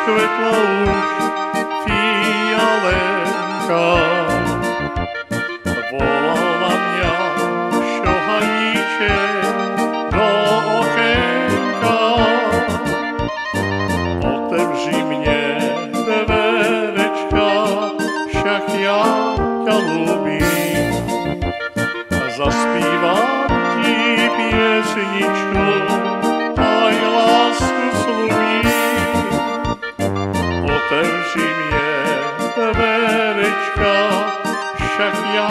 rozkvetla už fialenka. Volala mňa šohaníček do okienka. Otevři mne dverečka, však ja ťa ľúbim. A zaspívam ti piesničku, aj lásku slúbim. Otevři mne dverečka, však ja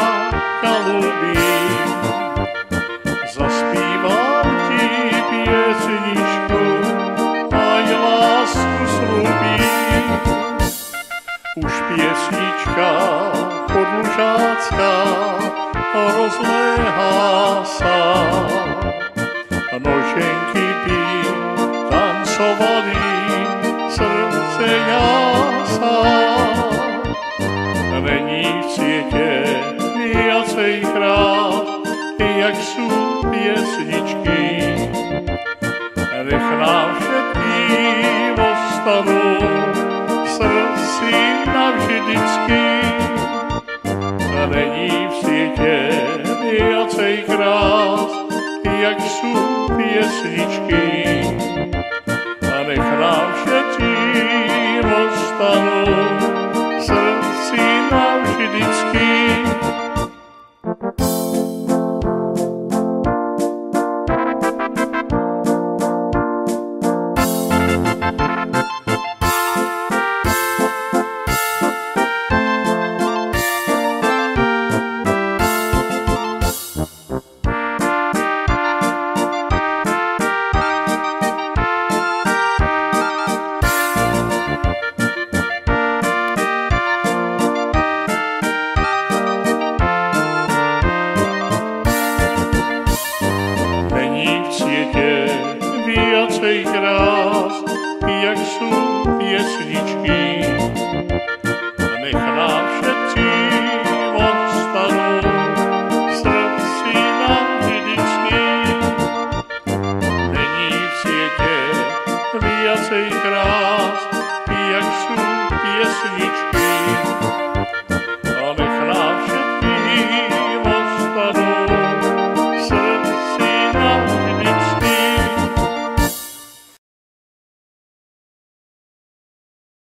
ťa ľúbim. Zaspívam ti piesničku, aj lásku slúbim. Už piesnička podlužácka rozléhá sa. Noženky by tancovali, srdce jása. Není v sviete viacej krát, jak sú piesničky. Nech nám všetkým ostanú v srdci navždycky. Není v sviete viacej krát, jak sú piesničky. A nech nám